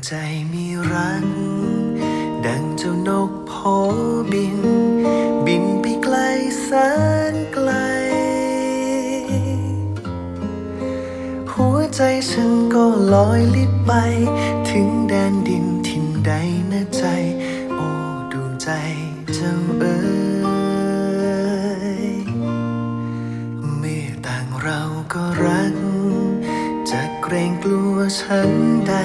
ใจมีรักดังเจ้านกโผบินบินไปไกลแสนไกลหัวใจฉันก็ลอยลิบไปถึงแดนดินถิ่นใดนะใจโอ้ดวงใจเจ้าเอ๋ยเมื่อต่างเราก็รักจะเกรงกลัวฉันใด